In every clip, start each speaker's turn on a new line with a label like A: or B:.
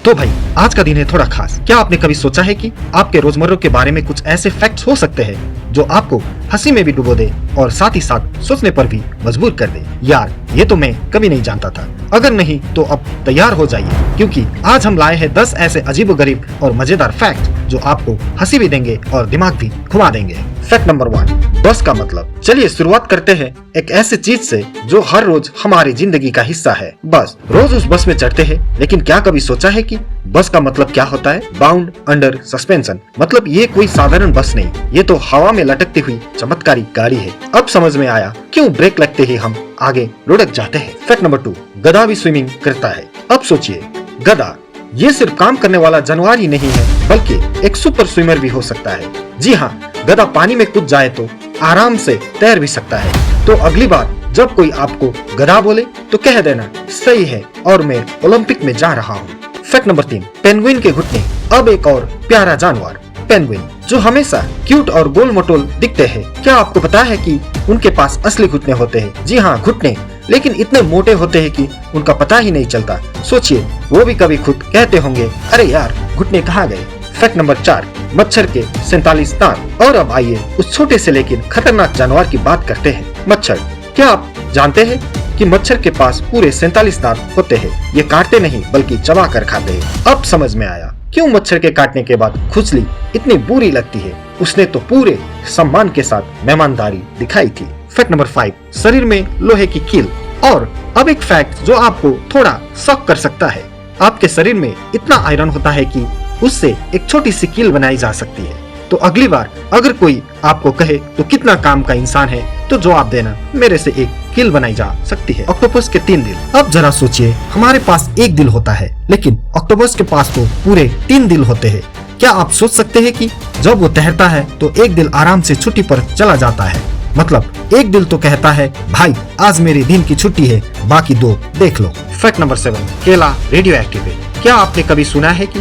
A: तो भाई आज का दिन है थोड़ा खास। क्या आपने कभी सोचा है कि आपके रोजमर्रा के बारे में कुछ ऐसे फैक्ट्स हो सकते हैं जो आपको हंसी में भी डुबो दे और साथ ही साथ सोचने पर भी मजबूर कर दे। यार ये तो मैं कभी नहीं जानता था। अगर नहीं तो अब तैयार हो जाइए, क्योंकि आज हम लाए हैं 10 ऐसे अजीबोगरीब और मजेदार फैक्ट जो आपको हंसी भी देंगे और दिमाग भी घुमा देंगे। फैक्ट नंबर 1, बस का मतलब। चलिए शुरुआत करते हैं एक ऐसी चीज से जो हर रोज हमारी जिंदगी का हिस्सा है। बस रोज उस बस में चढ़ते हैं, लेकिन क्या कभी सोचा है कि बस का मतलब क्या होता है? Bound under suspension. मतलब ये कोई साधारण बस नहीं, ये तो हवा में लटकती हुई चमत्कारी गाड़ी है। अब समझ में आया क्यों ब्रेक लगते ही हम आगे लुढ़क जाते हैं। फैक्ट नंबर 2, गधा भी स्विमिंग करता है। अब सोचिए, गधा ये सिर्फ काम करने वाला जानवर ही नहीं है, बल्कि एक सुपर स्विमर भी हो सकता है। जी हाँ, गधा पानी में कूद जाए तो आराम से तैर भी सकता है। तो अगली बार जब कोई आपको गधा बोले तो कह देना सही है और मैं ओलंपिक में जा रहा हूँ। फैक्ट नंबर 3, पेंगुइन के घुटने। अब एक और प्यारा जानवर, पेंगुइन, जो हमेशा क्यूट और गोल मटोल दिखते हैं। क्या आपको पता है कि उनके पास असली घुटने होते हैं? जी हाँ, घुटने, लेकिन इतने मोटे होते हैं कि उनका पता ही नहीं चलता। सोचिए, वो भी कभी खुद कहते होंगे, अरे यार घुटने कहाँ गए। फैक्ट नंबर 4, मच्छर के 47 दांत। और अब आइए उस छोटे से लेकिन खतरनाक जानवर की बात करते हैं, मच्छर। क्या आप जानते हैं कि मच्छर के पास पूरे 47 दांत होते हैं? ये काटते नहीं बल्कि चबा कर खाते हैं। अब समझ में आया क्यों मच्छर के काटने के बाद खुजली इतनी बुरी लगती है। उसने तो पूरे सम्मान के साथ मेहमानदारी दिखाई थी। फैक्ट नंबर 5, शरीर में लोहे की कील। और अब एक फैक्ट जो आपको थोड़ा शॉक कर सकता है। आपके शरीर में इतना आयरन होता है कि उससे एक छोटी सी कील बनाई जा सकती है। तो अगली बार अगर कोई आपको कहे तो कितना काम का इंसान है, तो जवाब देना मेरे से एक कील बनाई जा सकती है। ऑक्टोपस के 3 दिल। अब जरा सोचिए, हमारे पास एक दिल होता है, लेकिन ऑक्टोपस के पास तो पूरे 3 दिल होते हैं। क्या आप सोच सकते हैं कि जब वो तैरता है तो एक दिल आराम से छुट्टी पर चला जाता है? मतलब एक दिल तो कहता है भाई आज मेरे दिन की छुट्टी है, बाकी 2 देख लो। फैक्ट नंबर 7, केला रेडियो एक्टिव है। क्या आपने कभी सुना है कि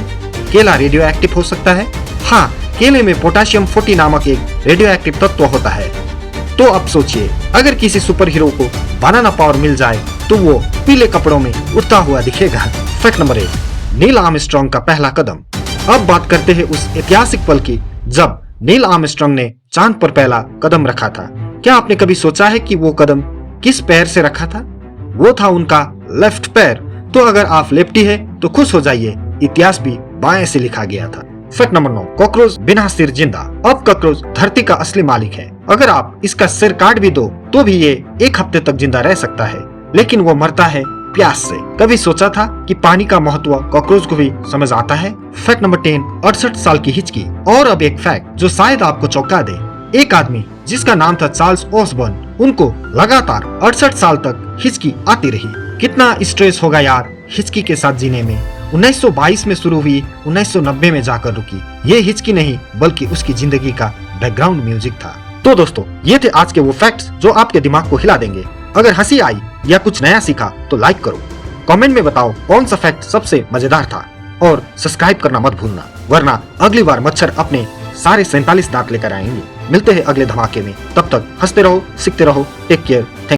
A: केला रेडियो एक्टिव हो सकता है? हाँ, केले में पोटेशियम 40 नामक एक रेडियो एक्टिव तत्व होता है। तो अब सोचिए, अगर किसी सुपर हीरो को बनाना पावर मिल जाए तो वो पीले कपड़ों में उड़ता हुआ दिखेगा। फैक्ट नंबर 8, नील आर्मस्ट्रांग का पहला कदम। अब बात करते हैं उस ऐतिहासिक पल की जब नील आर्मस्ट्रांग ने चांद पर पहला कदम रखा था। क्या आपने कभी सोचा है कि वो कदम किस पैर से रखा था? वो था उनका लेफ्ट पैर। तो अगर आप लेफ्टी है तो खुश हो जाइए, इतिहास भी बाएं से लिखा गया था। फैक्ट नंबर 9, कॉकरोच बिना सिर जिंदा। अब कॉकरोच धरती का असली मालिक है। अगर आप इसका सिर काट भी दो तो भी ये 1 हफ्ते तक जिंदा रह सकता है, लेकिन वो मरता है प्यास से। कभी सोचा था कि पानी का महत्व कॉकरोच को भी समझ आता है? फैक्ट नंबर 10, 68 साल की हिचकी। और अब एक फैक्ट जो शायद आपको चौंका दे। एक आदमी जिसका नाम था चार्ल्स ओसबर्न, उनको लगातार 68 साल तक हिचकी आती रही। कितना स्ट्रेस होगा यार हिचकी के साथ जीने में। 1922 में शुरू हुई, 1990 में जाकर रुकी। ये हिचकी नहीं बल्कि उसकी जिंदगी का बैकग्राउंड म्यूजिक था। तो दोस्तों, ये थे आज के वो फैक्ट्स जो आपके दिमाग को हिला देंगे। अगर हंसी आई या कुछ नया सीखा तो लाइक करो, कमेंट में बताओ कौन सा फैक्ट सबसे मजेदार था, और सब्सक्राइब करना मत भूलना, वरना अगली बार मच्छर अपने सारे 47 दांत लेकर आएंगे। मिलते हैं अगले धमाके में, तब तक हंसते रहो, सीखते रहो। Take care.